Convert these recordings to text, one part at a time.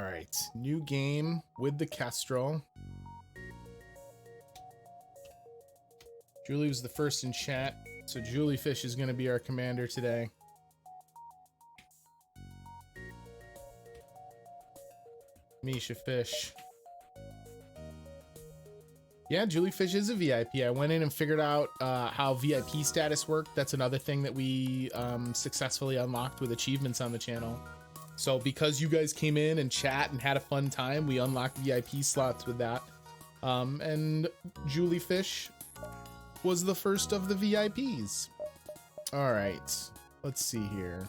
All right, new game with the Kestrel. Julie was the first in chat, so Juliefish is going to be our commander today. Misha Fish. Yeah, Juliefish is a VIP. I went in and figured out how VIP status worked. That's another thing that we successfully unlocked with achievements on the channel. So because you guys came in and chat and had a fun time, we unlocked VIP slots with that. And Juliefish was the first of the VIPs. All right, let's see here.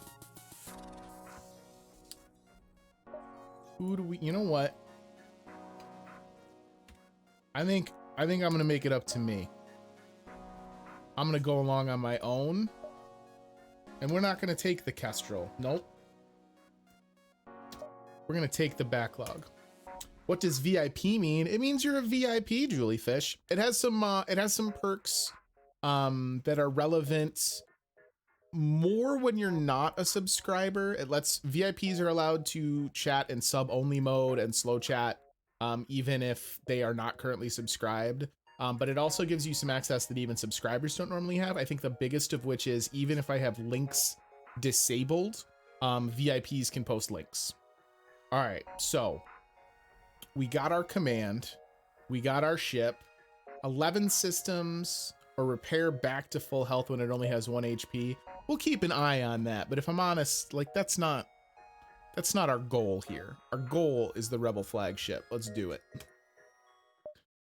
Who do we, you know what? I think I'm gonna make it up to me. I'm gonna go along on my own. And we're not gonna take the Kestrel. Nope. We're gonna take the Backlog. What does VIP mean? It means you're a VIP, Juliefish. It has some perks that are relevant more when you're not a subscriber. It lets VIPs are allowed to chat in sub only mode and slow chat, even if they are not currently subscribed. But it also gives you some access that even subscribers don't normally have. I think the biggest of which is even if I have links disabled, VIPs can post links. All right, so we got our command, we got our ship, 11 systems, or repair back to full health when it only has 1 HP. We'll keep an eye on that, but if I'm honest, like that's not our goal here. Our goal is the Rebel flagship. Let's do it.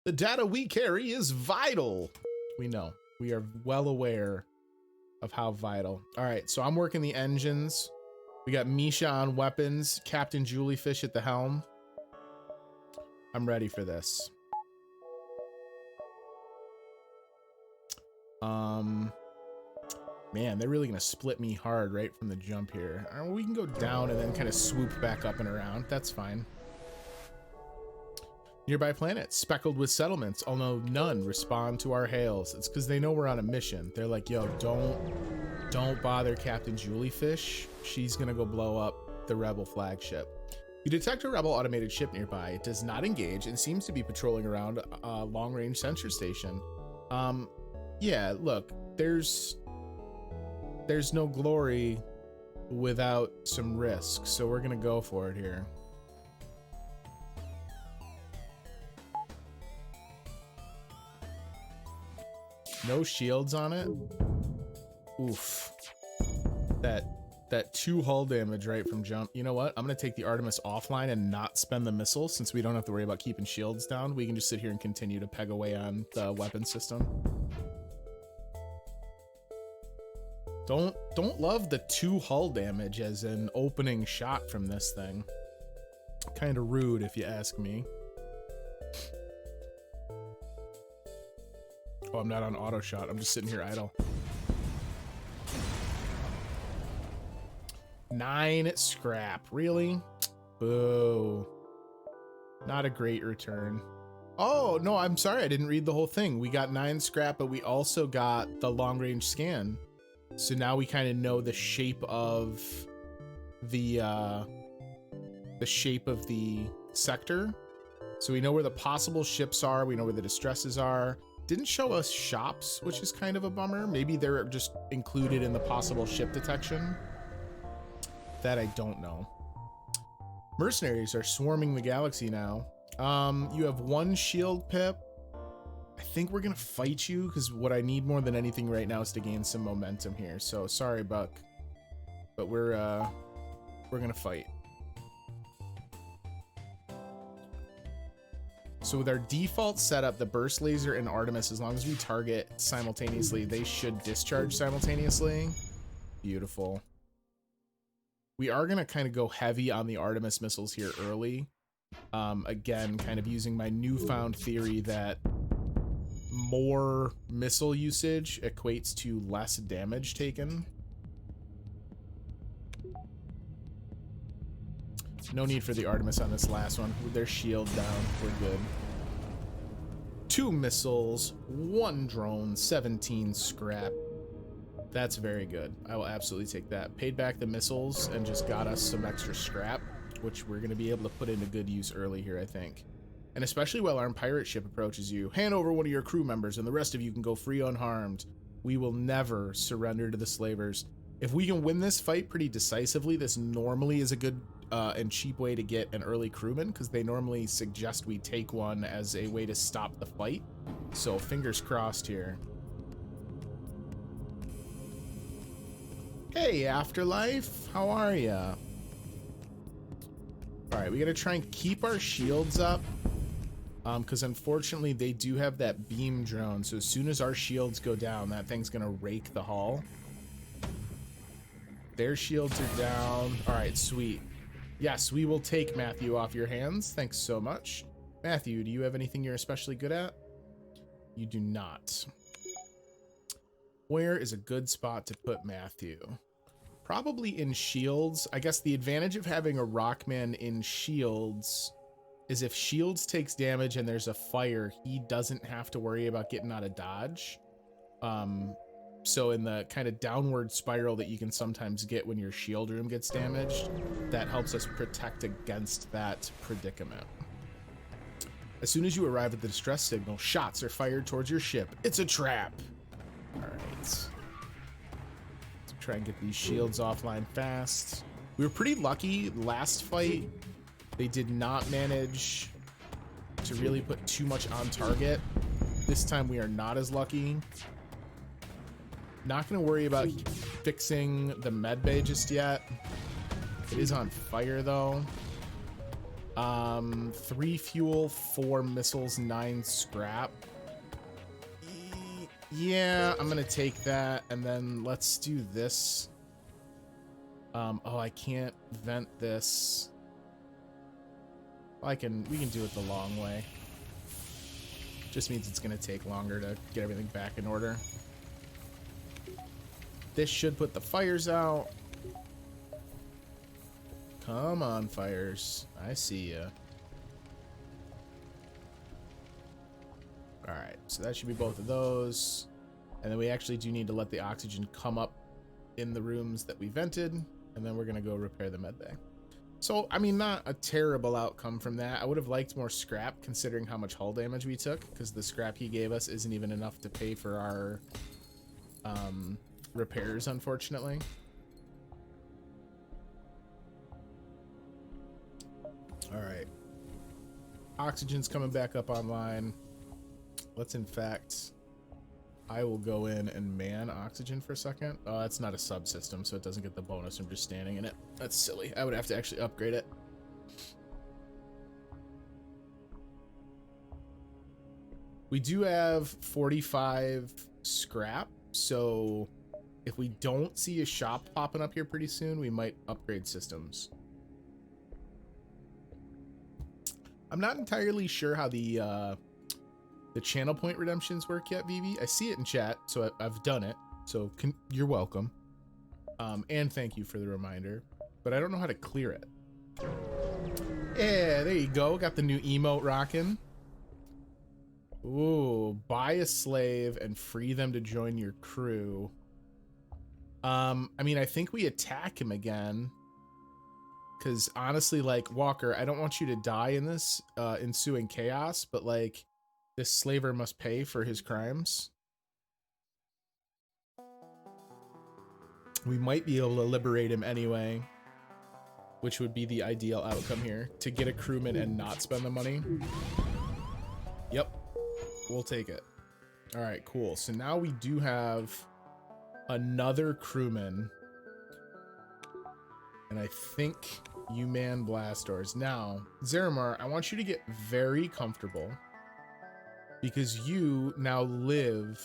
The data we carry is vital. We know. We are well aware of how vital. All right, so I'm working the engines. We got Misha on weapons, Captain Juliefish at the helm. I'm ready for this. Man, they're really gonna split me hard right from the jump here. We can go down and then kind of swoop back up and around. That's fine. Nearby planets speckled with settlements, although none respond to our hails. It's because they know we're on a mission. They're like, yo, don't bother Captain Juliefish. She's gonna go blow up the Rebel flagship. You detect a Rebel automated ship nearby. It does not engage and seems to be patrolling around a long-range sensor station. Yeah, look, there's no glory without some risk, so we're gonna go for it here. No shields on it. Oof. That 2 hull damage right from jump. You know what? I'm gonna take the Artemis offline and not spend the missile since we don't have to worry about keeping shields down. We can just sit here and continue to peg away on the weapon system. Don't love the 2 hull damage as an opening shot from this thing. Kind of rude if you ask me. Oh, I'm not on auto shot. I'm just sitting here idle. 9 scrap. Really? Boo. Not a great return. Oh, no, I'm sorry. I didn't read the whole thing. We got 9 scrap, but we also got the long range scan. So now we kind of know the shape of the sector. So we know where the possible ships are. We know where the distresses are. Didn't show us shops, which is kind of a bummer. Maybe they're just included in the possible ship detection. That I don't know. Mercenaries are swarming the galaxy now. You have 1 shield pip. I think we're gonna fight you because what I need more than anything right now is to gain some momentum here. So sorry, Buck, but we're gonna fight. So with our default setup, the burst laser and Artemis, as long as we target simultaneously, they should discharge simultaneously. Beautiful. We are gonna kind of go heavy on the Artemis missiles here early. Again, kind of using my newfound theory that more missile usage equates to less damage taken. No need for the Artemis on this last one. With their shield down, we're good. 2 missiles, 1 drone, 17 scrap. That's very good. I will absolutely take that. Paid back the missiles and just got us some extra scrap. which we're going to be able to put into good use early here, I think. And especially while our pirate ship approaches you, hand over one of your crew members and the rest of you can go free unharmed. We will never surrender to the slavers. If we can win this fight pretty decisively, this normally is a good and cheap way to get an early crewman, because they normally suggest we take one as a way to stop the fight. So fingers crossed here. Hey, Afterlife, how are ya? All right, we gotta try and keep our shields up, because unfortunately they do have that beam drone. So as soon as our shields go down, that thing's gonna rake the hull. Their shields are down. All right, sweet. Yes, we will take Matthew off your hands. Thanks so much. Matthew, do you have anything you're especially good at? You do not. Where is a good spot to put Matthew? Probably in shields. I guess the advantage of having a Rockman in shields is if shields takes damage and there's a fire, he doesn't have to worry about getting out of dodge. So in the kind of downward spiral that you can sometimes get when your shield room gets damaged, that helps us protect against that predicament. As soon as you arrive at the distress signal, shots are fired towards your ship. It's a trap. All right. Let's try and get these shields offline fast. We were pretty lucky last fight. They did not manage to really put too much on target. This time we are not as lucky. Not going to worry about fixing the med bay just yet. It is on fire though. 3 fuel, 4 missiles, 9 scrap. Yeah, I'm gonna take that, and then let's do this. Oh, I can't vent this. We can do it the long way. Just means it's gonna take longer to get everything back in order. This should put the fires out. Come on, fires. I see ya. All right, so that should be both of those. And then we actually do need to let the oxygen come up in the rooms that we vented. And then we're gonna go repair the med bay. So, I mean, not a terrible outcome from that. I would have liked more scrap considering how much hull damage we took, because the scrap he gave us isn't even enough to pay for our repairs, unfortunately. All right. Oxygen's coming back up online. Let's, in fact, I will go in and man oxygen for a second. Oh, that's not a subsystem, so it doesn't get the bonus from just standing in it. That's silly. I would have to actually upgrade it. We do have 45 scrap, so if we don't see a shop popping up here pretty soon, we might upgrade systems. I'm not entirely sure how the channel point redemptions work yet, Vivi. I see it in chat, so I've done it. So you're welcome. And thank you for the reminder. But I don't know how to clear it. Yeah, there you go. Got the new emote rocking. Ooh, buy a slave and free them to join your crew. I mean, I think we attack him again. Because honestly, like, Walker, I don't want you to die in this ensuing chaos, but like, this slaver must pay for his crimes. We might be able to liberate him anyway, which would be the ideal outcome here, to get a crewman and not spend the money. Yep, we'll take it. All right, cool. So now we do have another crewman, and I think you man blast doors. Now, Zaramar, I want you to get very comfortable, because you now live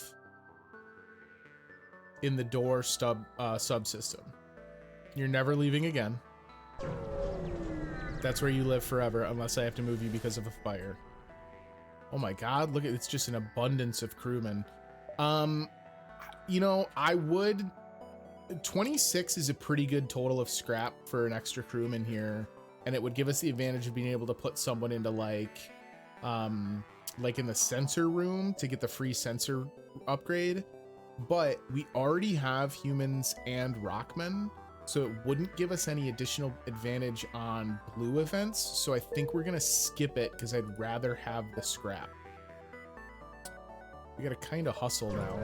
in the door subsystem. You're never leaving again. That's where you live forever, unless I have to move you because of a fire. Oh my god, look at it's just an abundance of crewmen. You know, I would 26 is a pretty good total of scrap for an extra crewman here, and it would give us the advantage of being able to put someone into like in the sensor room to get the free sensor upgrade. But we already have humans and rockmen, So it wouldn't give us any additional advantage on blue events. So I think we're gonna skip it because I'd rather have the scrap. We gotta kind of hustle now.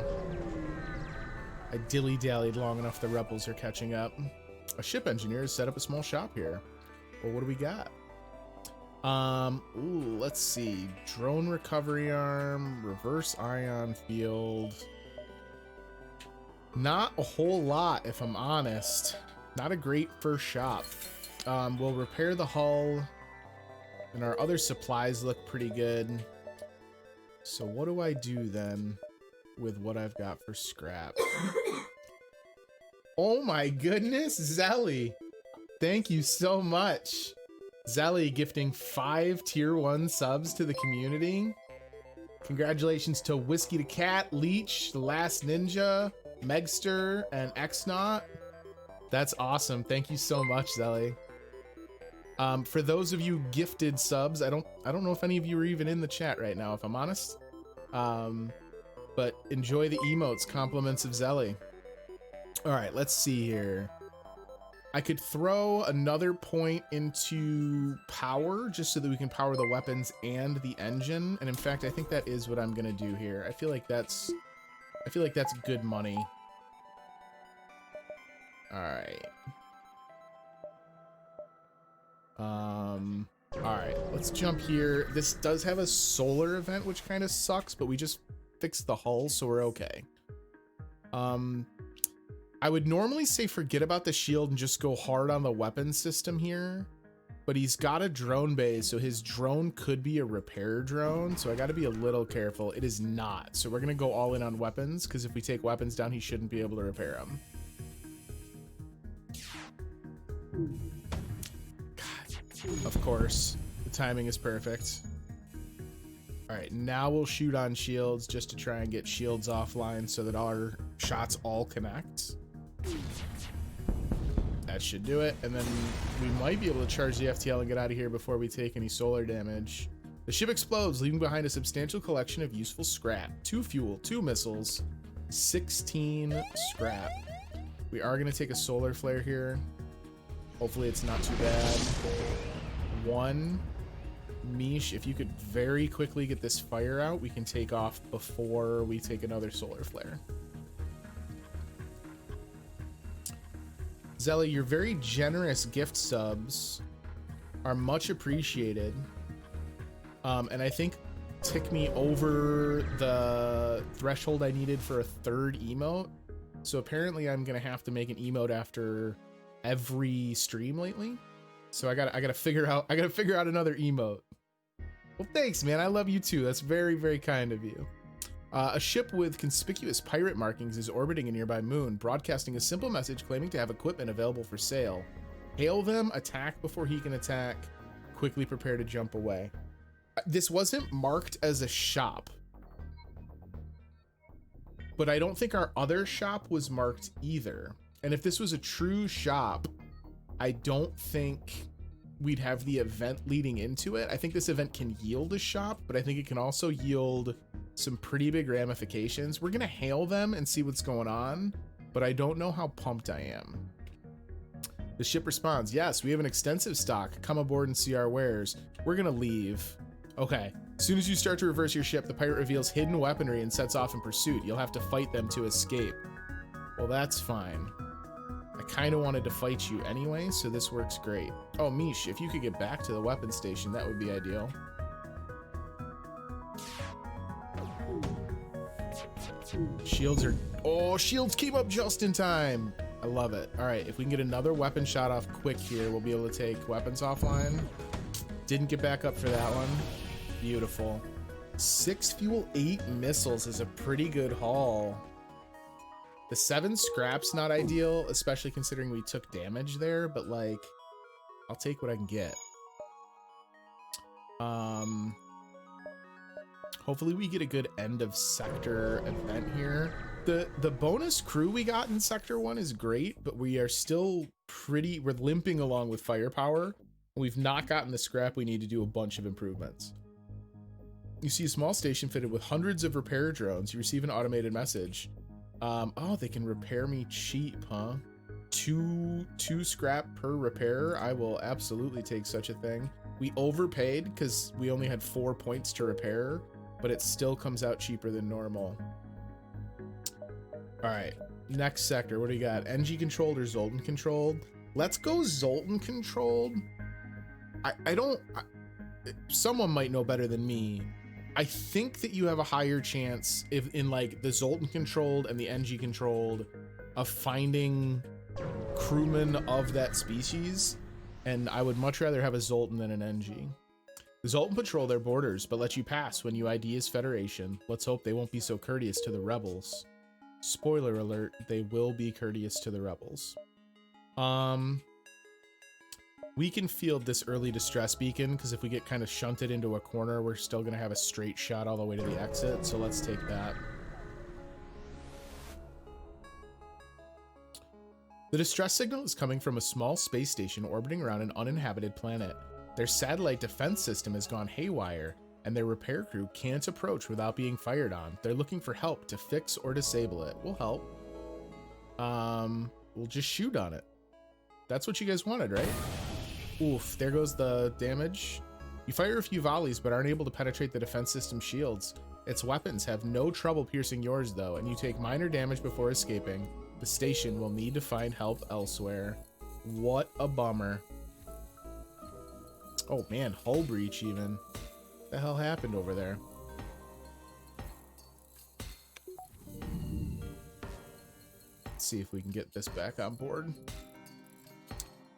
I dilly-dallied long enough the rebels are catching up. A ship engineer has set up a small shop here. Well, what do we got? Ooh, let's see. Drone recovery arm, reverse ion field. Not a whole lot, if I'm honest. Not a great first shop. We'll repair the hull, and our other supplies look pretty good. So what do I do then with what I've got for scrap? Oh my goodness, Zelly. Thank you so much. Zelly gifting 5 tier 1 subs to the community. Congratulations to Whiskey the Cat, Leech, The Last Ninja, Megster, and Xnot. That's awesome. Thank you so much, Zelly. For those of you gifted subs, I don't know if any of you are even in the chat right now, if I'm honest. But enjoy the emotes, compliments of Zelly. All right, let's see here. I could throw another point into power just so that we can power the weapons and the engine. And in fact, I think that is what I'm gonna do here. I feel like that's good money. All right. All right, let's jump here. This does have a solar event, which kind of sucks, but we just fixed the hull, so we're okay. I would normally say forget about the shield and just go hard on the weapon system here, but he's got a drone base, so his drone could be a repair drone, so I got to be a little careful. It is not, so we're gonna go all in on weapons, because if we take weapons down, he shouldn't be able to repair them. God, of course, the timing is perfect. All right, now we'll shoot on shields just to try and get shields offline so that our shots all connect. That should do it, and then we might be able to charge the FTL and get out of here before we take any solar damage. The ship explodes, leaving behind a substantial collection of useful scrap. 2 fuel, 2 missiles, 16 scrap. We are going to take a solar flare here. Hopefully it's not too bad. 1. Mish, if you could very quickly get this fire out, we can take off before we take another solar flare. Zelly, your very generous gift subs are much appreciated. And I think tick me over the threshold I needed for a 3rd emote. So apparently I'm gonna have to make an emote after every stream lately. So I gotta figure out another emote. Well, thanks, man. I love you too. That's very, very kind of you. A ship with conspicuous pirate markings is orbiting a nearby moon, broadcasting a simple message claiming to have equipment available for sale. Hail them, attack before he can attack, quickly prepare to jump away. This wasn't marked as a shop, but I don't think our other shop was marked either. And if this was a true shop, I don't think we'd have the event leading into it. I think this event can yield a shop, but I think it can also yield some pretty big ramifications. We're gonna hail them and see what's going on, but I don't know how pumped I am. The ship responds, yes, we have an extensive stock. Come aboard and see our wares. We're gonna leave. Okay, as soon as you start to reverse your ship, the pirate reveals hidden weaponry and sets off in pursuit. You'll have to fight them to escape. Well, that's fine. I kind of wanted to fight you anyway, so this works great. Oh, Mish, if you could get back to the weapons station, that would be ideal. Shields are... Oh, shields came up just in time. I love it. All right, if we can get another weapon shot off quick here, we'll be able to take weapons offline. Didn't get back up for that one. Beautiful. 6 fuel, 8 missiles is a pretty good haul. The 7 scrap's not ideal, especially considering we took damage there, but like, I'll take what I can get. Hopefully we get a good end of sector event here. The bonus crew we got in sector 1 is great, but we are still we're limping along with firepower. We've not gotten the scrap we need to do a bunch of improvements. You see a small station fitted with hundreds of repair drones. You receive an automated message. Oh, they can repair me cheap, huh? two scrap per repair, I will absolutely take such a thing. We overpaid because we only had 4 points to repair, but it still comes out cheaper than normal. All right, next sector. What do you got? NG controlled or Zoltan controlled? Let's go Zoltan controlled. Someone might know better than me. I think that you have a higher chance if in like the Zoltan controlled and the NG controlled of finding crewmen of that species, and I would much rather have a Zoltan than an NG. The Zoltan patrol their borders, but let you pass when you ID as Federation. Let's hope they won't be so courteous to the rebels. Spoiler alert, they will be courteous to the rebels. We can field this early distress beacon, because if we get kind of shunted into a corner, we're still going to have a straight shot all the way to the exit, so let's take that. The distress signal is coming from a small space station orbiting around an uninhabited planet. Their satellite defense system has gone haywire, and their repair crew can't approach without being fired on. They're looking for help to fix or disable it. We'll help. We'll just shoot on it. That's what you guys wanted, right? Oof, there goes the damage. You fire a few volleys, but aren't able to penetrate the defense system shields. Its weapons have no trouble piercing yours, though, and you take minor damage before escaping. The station will need to find help elsewhere. What a bummer. Oh man, hull breach even. What the hell happened over there? Let's see if we can get this back on board.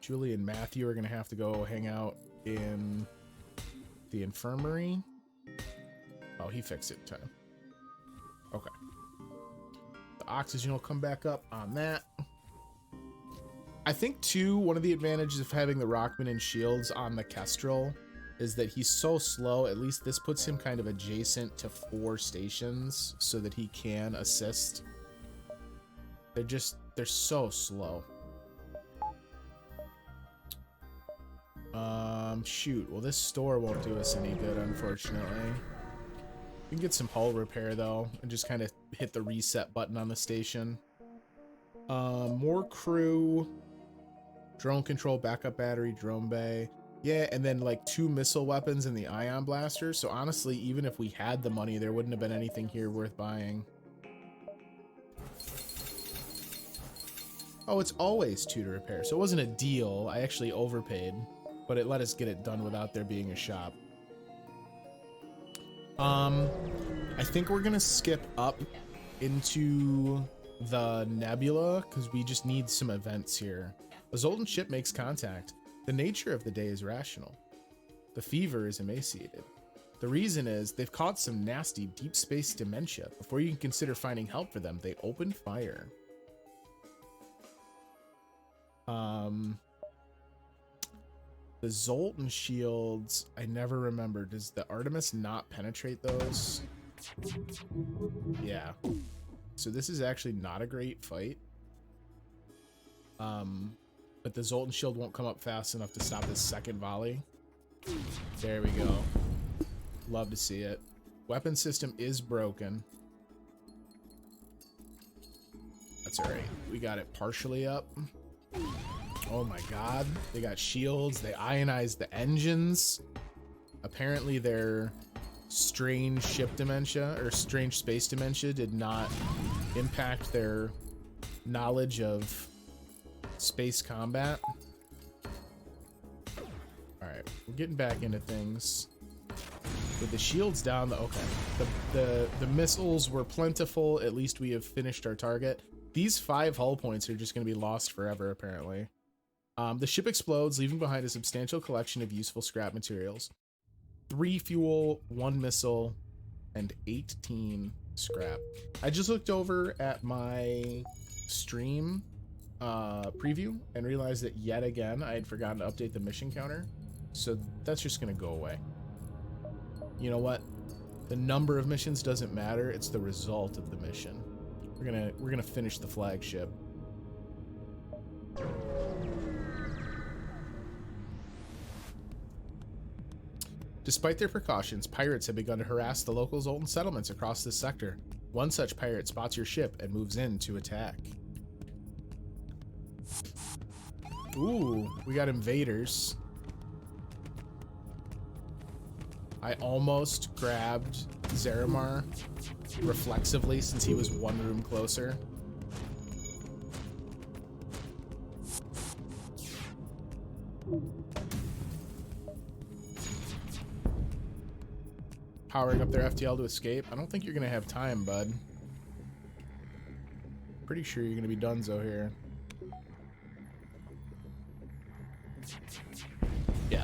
Julie and Matthew are going to have to go hang out in the infirmary. Oh, he fixed it in time. Okay. The oxygen will come back up on that. I think, too, one of the advantages of having the Rockman and shields on the Kestrel is that he's so slow. At least this puts him kind of adjacent to 4 stations so that he can assist. They're so slow. Shoot. Well, this store won't do us any good, unfortunately. We can get some hull repair, though, and just kind of hit the reset button on the station. More crew. Drone control, backup battery, drone bay. Yeah, and then, like, 2 missile weapons and the ion blaster. So, honestly, even if we had the money, there wouldn't have been anything here worth buying. Oh, it's always 2 to repair. So it wasn't a deal. I actually overpaid, but it let us get it done without there being a shop. I think we're gonna skip up into the nebula because we just need some events here. A Zoltan ship makes contact. The nature of the day is rational. The fever is emaciated. The reason is they've caught some nasty deep space dementia. Before you can consider finding help for them, they open fire. The Zoltan shields, I never remember. Does the Artemis not penetrate those? Yeah. So this is actually not a great fight. But the Zoltan shield won't come up fast enough to stop this second volley. There we go. Love to see it. Weapon system is broken. That's all right. We got it partially up. Oh my god, they got shields, they ionized the engines. Apparently their strange ship dementia, or strange space dementia, did not impact their knowledge of space combat. Alright, we're getting back into things. With the shields down, okay. The missiles were plentiful, at least we have finished our target. These 5 hull points are just going to be lost forever, apparently. The ship explodes, leaving behind a substantial collection of useful scrap materials. 3 fuel, 1 missile, and 18 scrap. I just looked over at my stream preview and realized that yet again I had forgotten to update the mission counter. So that's just going to go away. You know what? The number of missions doesn't matter. It's the result of the mission. We're gonna finish the flagship. Despite their precautions, pirates have begun to harass the local Zoltan settlements across this sector. One such pirate spots your ship and moves in to attack. Ooh, we got invaders. I almost grabbed Zeramar reflexively since he was one room closer. Powering up their FTL to escape. I don't think you're gonna have time, bud. Pretty sure you're gonna be donezo here. Yeah.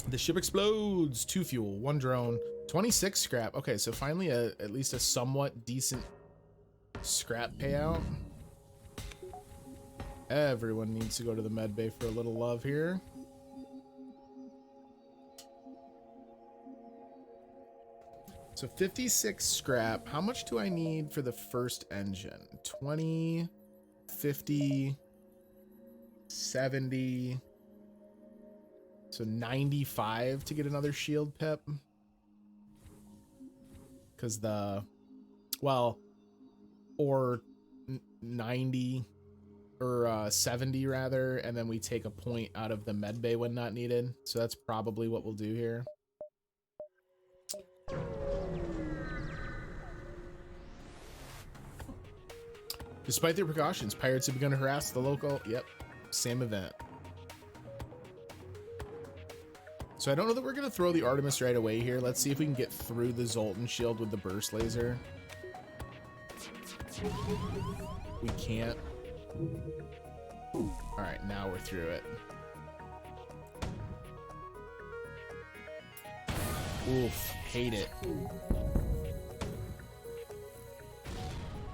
The ship explodes. 2 fuel, 1 drone, 26 scrap. Okay, so finally at least a somewhat decent scrap payout. Everyone needs to go to the med bay for a little love here. So 56 scrap. How much do I need for the first engine? 20, 50, 70. So 95 to get another shield pip. Because well, or 90 or 70 rather, and then we take a point out of the med bay when not needed. So that's probably what we'll do here. Despite their precautions, pirates have begun to harass the local... Yep, same event. So I don't know that we're going to throw the Artemis right away here. Let's see if we can get through the Zoltan shield with the burst laser. We can't. Alright, now we're through it. Oof, hate it.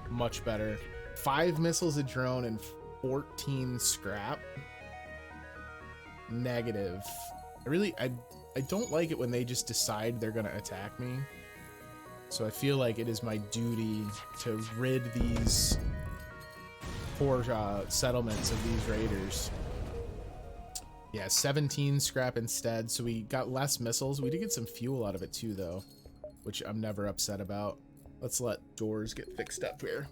Much better. 5 missiles a drone and 14 scrap. Negative. I don't like it when they just decide they're gonna attack me. So I feel like it is my duty to rid these poor settlements of these raiders. Yeah, 17 scrap instead, so we got less missiles. We did get some fuel out of it too, though, which I'm never upset about. Let's let doors get fixed up here.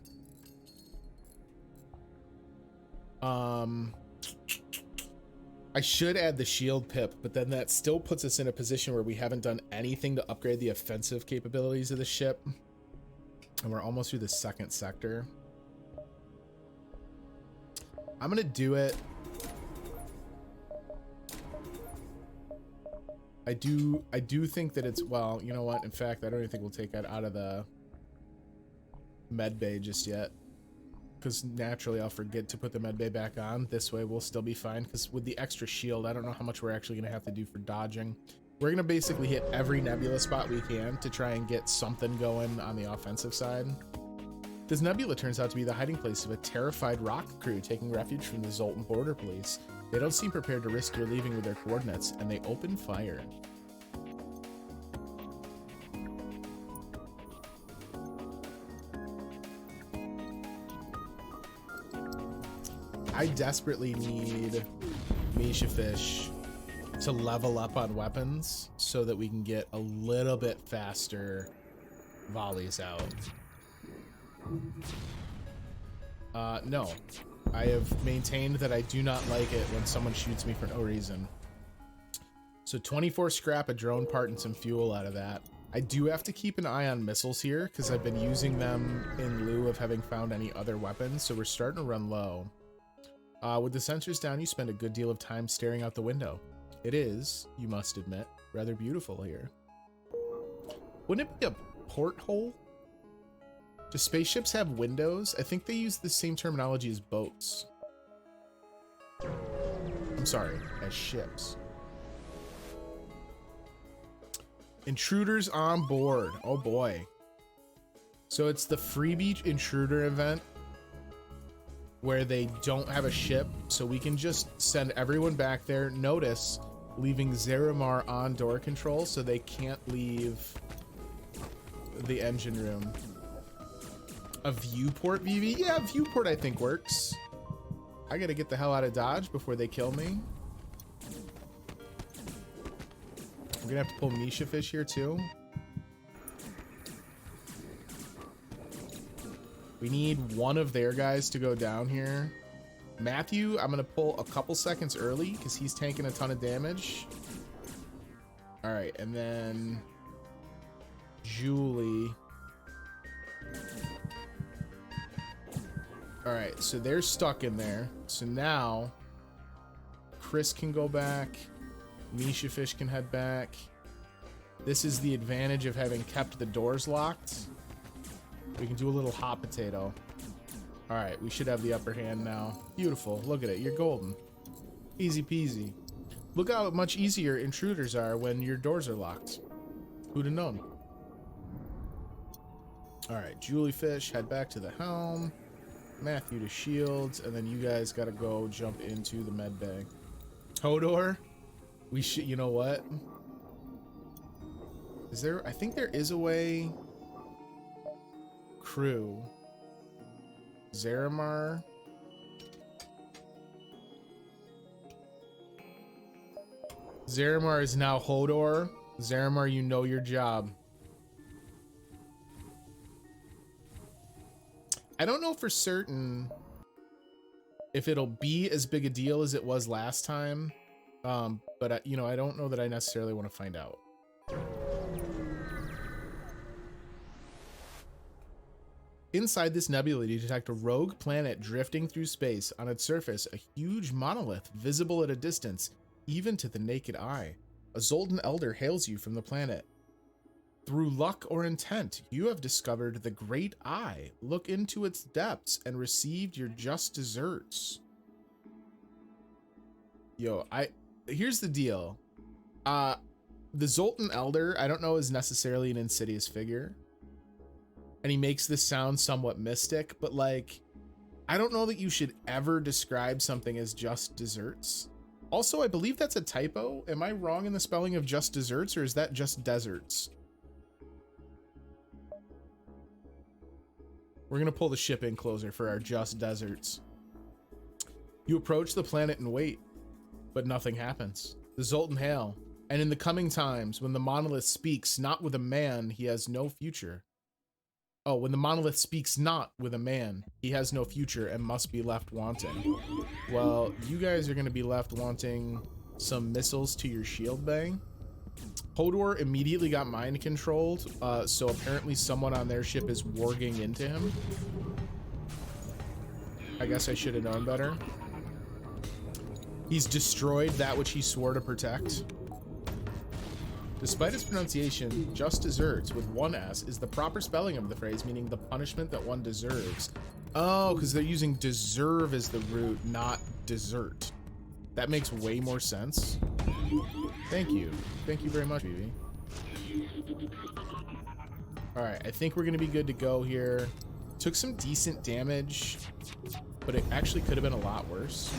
I should add the shield pip, but then that still puts us in a position where we haven't done anything to upgrade the offensive capabilities of the ship. And we're almost through the second sector. I'm gonna do it. I do think that it's, well, you know what? In fact, I don't even think we'll take that out of the med bay just yet, because naturally I'll forget to put the med bay back on. This way we'll still be fine, because with the extra shield, I don't know how much we're actually gonna have to do for dodging. We're gonna basically hit every nebula spot we can to try and get something going on the offensive side. This nebula turns out to be the hiding place of a terrified rock crew taking refuge from the Zoltan border police. They don't seem prepared to risk your leaving with their coordinates, and they open fire. I desperately need Misha Fish to level up on weapons so that we can get a little bit faster volleys out. No. I have maintained that I do not like it when someone shoots me for no reason. So 24 scrap, a drone part, and some fuel out of that. I do have to keep an eye on missiles here because I've been using them in lieu of having found any other weapons, so we're starting to run low. With the sensors down, you spend a good deal of time staring out the window. It is, you must admit, rather beautiful here. Wouldn't it be a porthole? Do spaceships have windows? I think they use the same terminology as boats. I'm sorry, as ships. Intruders on board. Oh boy. So it's the freebie intruder event where they don't have a ship, so we can just send everyone back there. Notice, leaving Zeramar on door control so they can't leave the engine room. A viewport, VV? Yeah, viewport I think works. I gotta get the hell out of Dodge before they kill me. I'm gonna have to pull Misha Fish here too. We need one of their guys to go down here Matthew, I'm gonna pull a couple seconds early because he's tanking a ton of damage. All right, and then Julie. All right, so they're stuck in there. So now Chris can go back. Misha Fish can head back. This is the advantage of having kept the doors locked. We can do a little hot potato. All right, we should have the upper hand now. Beautiful. Look at it. You're golden. Easy peasy. Look how much easier intruders are when your doors are locked. Who'd have known? All right, Julie Fish, head back to the helm. Matthew to shields, and then you guys got to go jump into the med bay. Hodor, we should, you know what? Is there, I think there is a way. Crew. Zaramar. Zaramar is now Hodor. Zaramar, you know your job. I don't know for certain if it'll be as big a deal as it was last time, but you know, I don't know that I necessarily want to find out. Inside this nebula, you detect a rogue planet drifting through space. On its surface, a huge monolith visible at a distance, even to the naked eye. A Zoltan Elder hails you from the planet. Through luck or intent, you have discovered the Great Eye. Look into its depths and received your just desserts. Yo, here's the deal. The Zoltan Elder, I don't know, is necessarily an insidious figure. And he makes this sound somewhat mystic, but like, I don't know that you should ever describe something as just desserts. Also, I believe that's a typo. Am I wrong in the spelling of just desserts, or is that just deserts? We're gonna pull the ship in closer for our just deserts. You approach the planet and wait, but nothing happens. The Zoltan hail, and in the coming times, when the monolith speaks not with a man, he has no future. Oh, when the monolith speaks not with a man, he has no future and must be left wanting. Well, you guys are going to be left wanting some missiles to your shield bay. Hodor immediately got mind controlled, so apparently someone on their ship is warging into him. I guess I should have known better. He's destroyed that which he swore to protect. Despite its pronunciation, just desserts with one S is the proper spelling of the phrase, meaning the punishment that one deserves. Oh, because they're using deserve as the root, not desert. That makes way more sense. Thank you. Thank you very much, BB. All right, I think we're going to be good to go here. Took some decent damage, but it actually could have been a lot worse.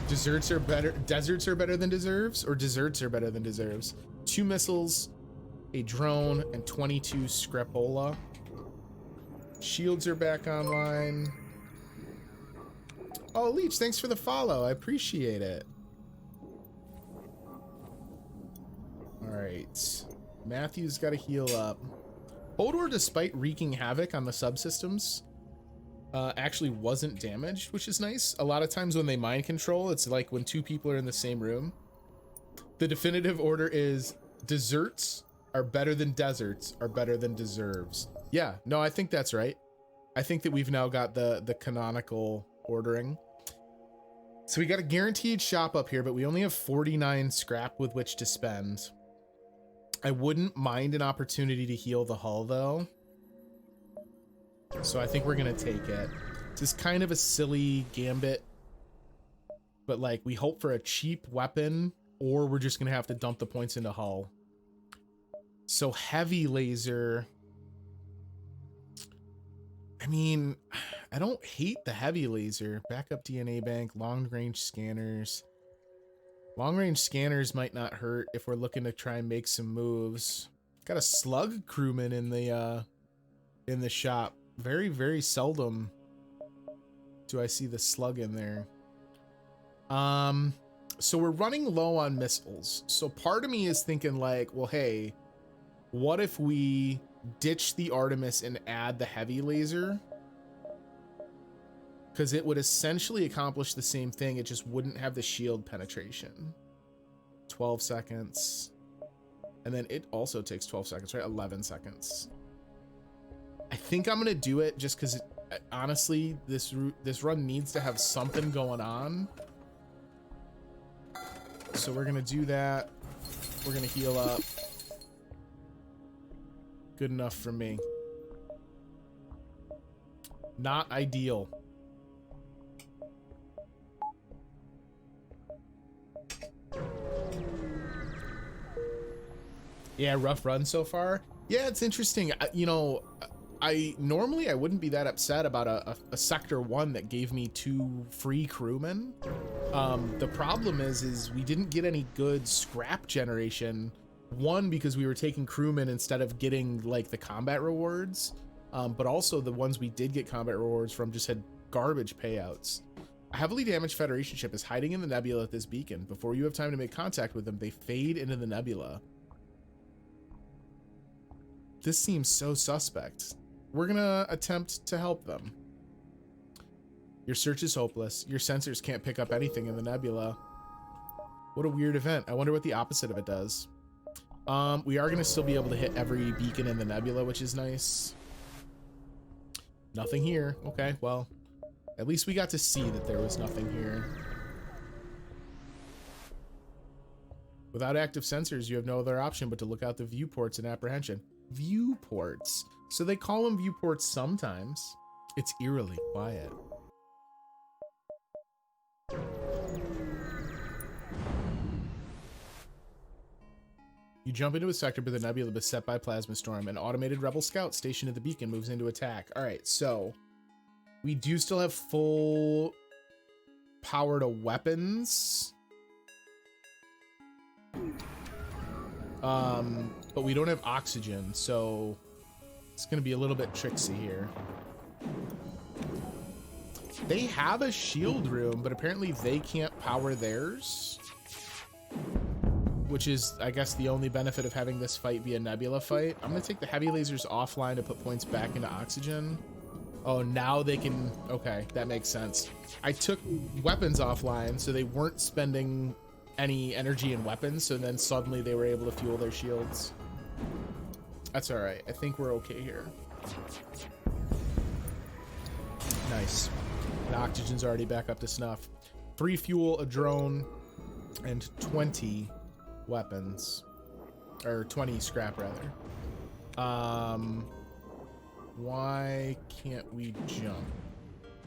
Deserts are better than deserves, or desserts are better than deserves. 2 missiles, a drone, and 22 Scrapola. Shields are back online. Oh, Leech, thanks for the follow. I appreciate it. All right. Matthew's got to heal up. Hodor, despite wreaking havoc on the subsystems, actually wasn't damaged, which is nice. A lot of times when they mind control, it's like when 2 people are in the same room. The definitive order is desserts are better than deserts are better than deserves. Yeah, no, I think that's right. I think that we've now got the canonical ordering. So we got a guaranteed shop up here, but we only have 49 scrap with which to spend. I wouldn't mind an opportunity to heal the hull though. So I think we're gonna take it. This is kind of a silly gambit, but like we hope for a cheap weapon, or we're just gonna have to dump the points into hull. So heavy laser. I mean, I don't hate the heavy laser. Backup DNA bank, long range scanners. Long range scanners might not hurt if we're looking to try and make some moves. Got a slug crewman in the shop. Very, very seldom do I see the slug in there. So we're running low on missiles. So part of me is thinking like, well, hey, what if we ditch the Artemis and add the heavy laser? because it would essentially accomplish the same thing. It just wouldn't have the shield penetration. 12 seconds. And then it also takes 12 seconds, right? 11 seconds. I think I'm going to do it just because, honestly, this run needs to have something going on. So we're going to do that. We're going to heal up. Good enough for me. Not ideal. Yeah, rough run so far. Yeah, it's interesting. You know, I normally wouldn't be that upset about a sector 1 that gave me 2 free crewmen. The problem is we didn't get any good scrap generation. One, because we were taking crewmen instead of getting like the combat rewards, but also the ones we did get combat rewards from just had garbage payouts. A heavily damaged Federation ship is hiding in the nebula at this beacon. Before you have time to make contact with them, they fade into the nebula. This seems so suspect. We're gonna attempt to help them. Your search is hopeless. Your sensors can't pick up anything in the nebula. What a weird event. I wonder what the opposite of it does. We are gonna still be able to hit every beacon in the nebula, which is nice. Nothing here. Okay, well, at least we got to see that there was nothing here. Without active sensors, you have no other option but to look out the viewports in apprehension. Viewports. So they call them viewports sometimes. It's eerily quiet. You jump into a sector with a nebula beset by plasma storm. An automated rebel scout stationed at the beacon moves into attack. All right, so we do still have full power to weapons. But we don't have oxygen, so it's gonna be a little bit tricksy here. They have a shield room, but apparently they can't power theirs, which is, I guess, the only benefit of having this fight be a nebula fight. I'm gonna take the heavy lasers offline to put points back into oxygen. Oh, now they can, okay, that makes sense. I took weapons offline, so they weren't spending any energy in weapons, so then suddenly they were able to fuel their shields. That's all right. I think we're okay here. Nice. The oxygen's already back up to snuff. 3 fuel, a drone, and 20 weapons. Or 20 scrap, rather. Why can't we jump?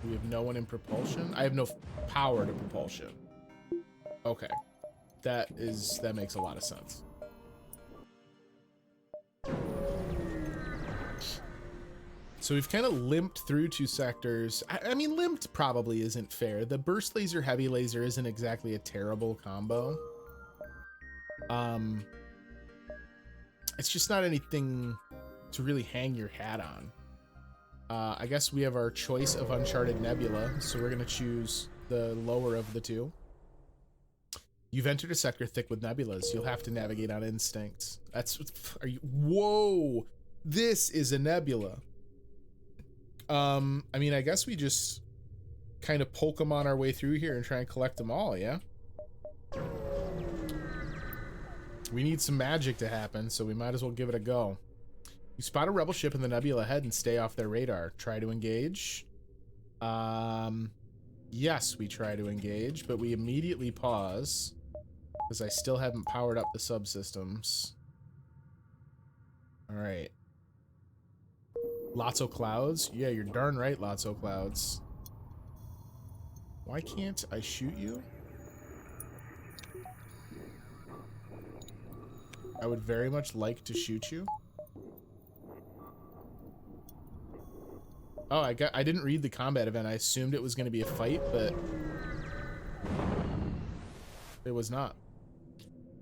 We have no one in propulsion? I have no power to propulsion. Okay. That makes a lot of sense. So we've kind of limped through 2 sectors. I mean, limped probably isn't fair. The burst laser, heavy laser isn't exactly a terrible combo. It's just not anything to really hang your hat on. I guess we have our choice of Uncharted Nebula, so we're gonna choose the lower of the 2. You've entered a sector thick with nebulas. You'll have to navigate on instinct. Whoa! This is a nebula. I mean, I guess we just kind of Pokemon our way through here and try and collect them all, yeah? We need some magic to happen, so we might as well give it a go. You spot a rebel ship in the nebula ahead and stay off their radar. Try to engage. Yes, we try to engage, but we immediately pause because I still haven't powered up the subsystems. All right. Lots of clouds? Yeah, you're darn right, lots of clouds. Why can't I shoot you? I would very much like to shoot you. Oh, I didn't read the combat event. I assumed it was going to be a fight, but it was not.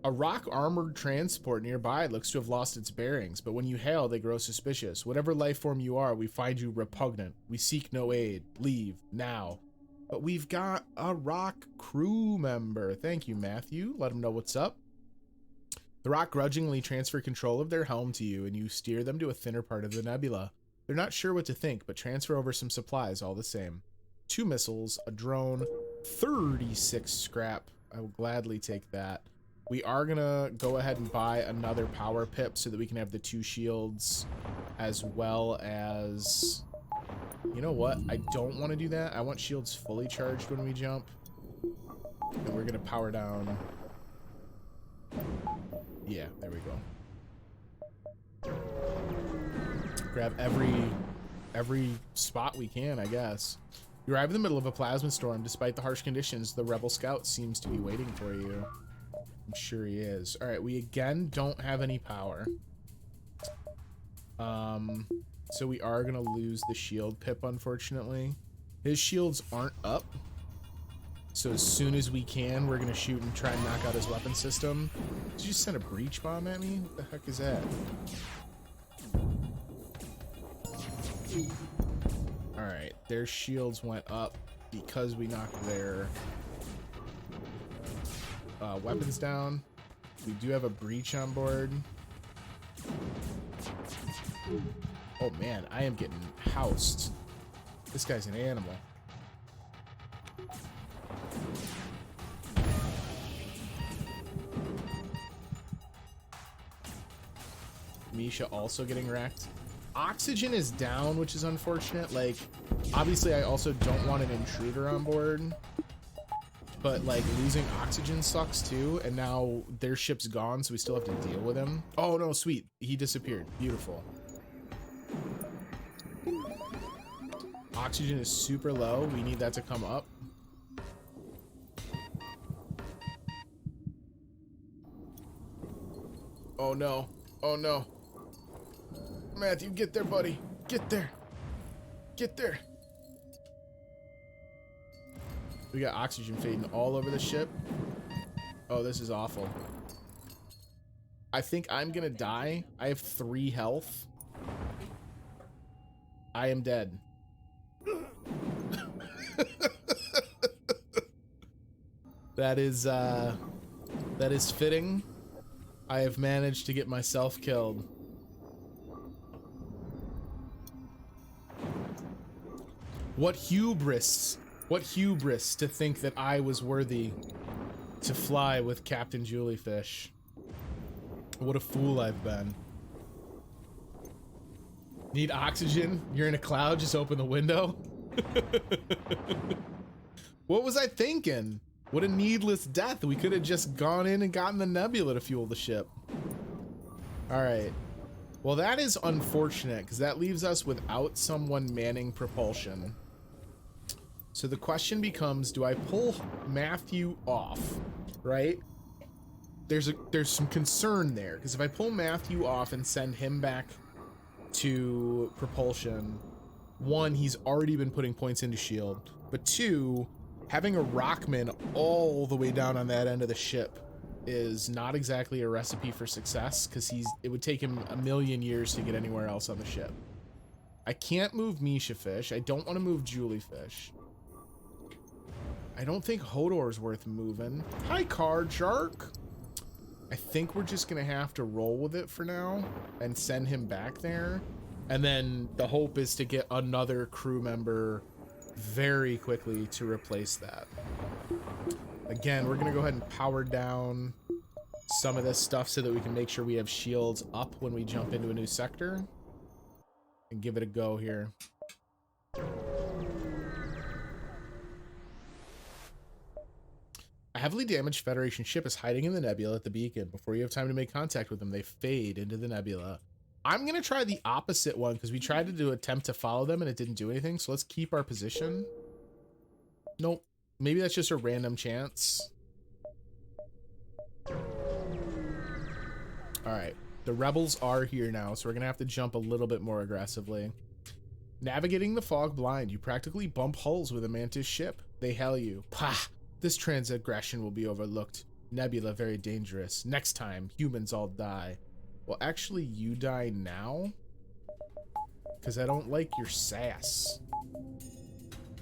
A rock armored transport nearby looks to have lost its bearings, but when you hail, they grow suspicious. Whatever life form you are, we find you repugnant. We seek no aid. Leave now. But we've got a rock crew member. Thank you, Matthew. Let them know what's up. The rock grudgingly transfer control of their helm to you, and you steer them to a thinner part of the nebula. They're not sure what to think, but transfer over some supplies all the same. 2 missiles, a drone, 36 scrap. I will gladly take that. We are gonna go ahead and buy another power pip so that we can have the 2 shields, as well as, you know what? I don't want to do that. I want shields fully charged when we jump. And we're gonna power down. Yeah, there we go. Grab every spot we can, I guess. You arrive in the middle of a plasma storm. Despite the harsh conditions, the rebel scout seems to be waiting for you. I'm sure he is. All right, we again don't have any power. So we are gonna lose the shield pip, unfortunately. His shields aren't up. So as soon as we can, we're gonna shoot and try and knock out his weapon system. Did you just send a breach bomb at me? What the heck is that? All right, their shields went up because we knocked their weapons down. We do have a breach on board. Oh man, I am getting housed. This guy's an animal. Misha also getting wrecked. Oxygen is down, which is unfortunate. Like, obviously I also don't want an intruder on board, but like losing oxygen sucks too. And now their ship's gone, so we still have to deal with him. Oh no, sweet, he disappeared. Beautiful. Oxygen is super low. We need that to come up. Oh no, oh no. Matthew, get there, buddy. Get there. Get there. We got oxygen fading all over the ship. Oh, this is awful. I think I'm gonna die. I have 3 health. I am dead. That is fitting. I have managed to get myself killed. What hubris to think that I was worthy to fly with Captain Juliefish. What a fool I've been. Need oxygen? You're in a cloud, just open the window? What was I thinking? What a needless death. We could have just gone in and gotten the nebula to fuel the ship. All right. Well, that is unfortunate because that leaves us without someone manning propulsion. So the question becomes, do I pull Matthew off, right? There's some concern there because if I pull Matthew off and send him back to propulsion, 1, he's already been putting points into shield, but 2, having a Rockman all the way down on that end of the ship is not exactly a recipe for success because it would take him a million years to get anywhere else on the ship. I can't move Misha Fish. I don't want to move Juliefish. I don't think Hodor's worth moving. Hi, Card Shark. I think we're just gonna have to roll with it for now and send him back there. And then the hope is to get another crew member very quickly to replace that. Again, we're gonna go ahead and power down some of this stuff so that we can make sure we have shields up when we jump into a new sector. And give it a go here. A heavily damaged Federation ship is hiding in the nebula at the beacon. Before you have time to make contact with them, they fade into the nebula. I'm going to try the opposite one because we tried to attempt to follow them and it didn't do anything. So let's keep our position. Nope. Maybe that's just a random chance. All right. The rebels are here now, so we're going to have to jump a little bit more aggressively. Navigating the fog blind, you practically bump hulls with a Mantis ship. They hail you. Pah! This transgression will be overlooked. Nebula very dangerous. Next time, humans all die. Well, actually, you die now? Because I don't like your sass.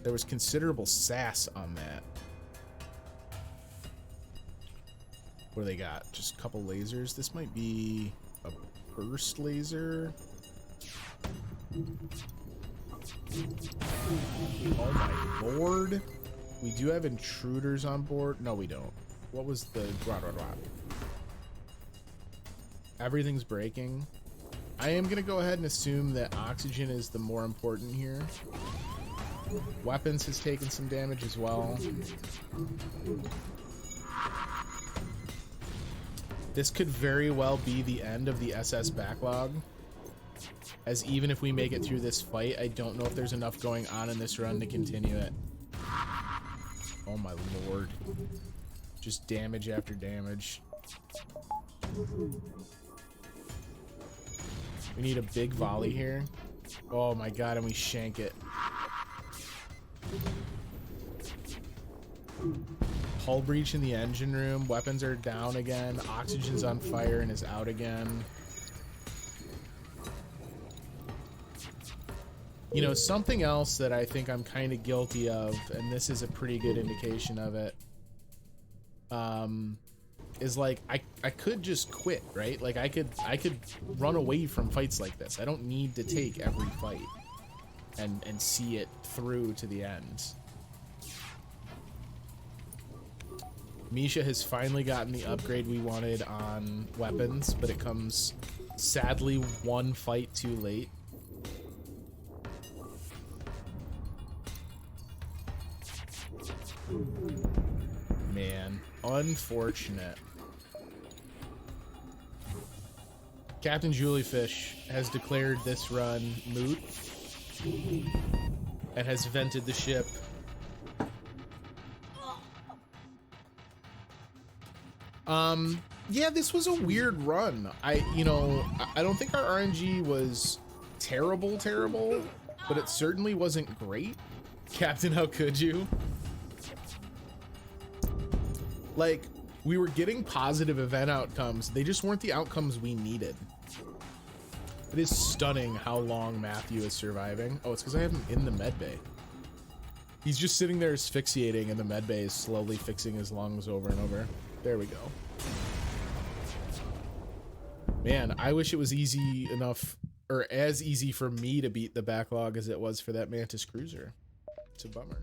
There was considerable sass on that. What do they got? Just a couple lasers? This might be a burst laser. Oh my lord. We do have intruders on board. No, we don't. What was the... Everything's breaking. I am going to go ahead and assume that oxygen is the more important here. Weapons has taken some damage as well. This could very well be the end of the SS Backlog. As even if we make it through this fight, I don't know if there's enough going on in this run to continue it. Oh my lord. Just damage after damage. We need a big volley here. Oh my god, and we shank it. Hull breach in the engine room. Weapons are down again. Oxygen's on fire and is out again. You know, something else that I think I'm kind of guilty of, and this is a pretty good indication of it, is like I could just quit, right? Like I could run away from fights like this. I don't need to take every fight and see it through to the end. Misha has finally gotten the upgrade we wanted on weapons, but it comes sadly one fight too late. Man, unfortunate. Captain Juliefish has declared this run moot and has vented the ship. Yeah, this was a weird run. I don't think our RNG was terrible, but it certainly wasn't great. Captain, how could you? Like, we were getting positive event outcomes. They just weren't the outcomes we needed. It is stunning how long Matthew is surviving. Oh, it's because I have him in the med bay. He's just sitting there asphyxiating, and the med bay is slowly fixing his lungs over and over. There we go. Man, I wish it was easy enough, or as easy for me to beat the backlog as it was for that Mantis cruiser. It's a bummer.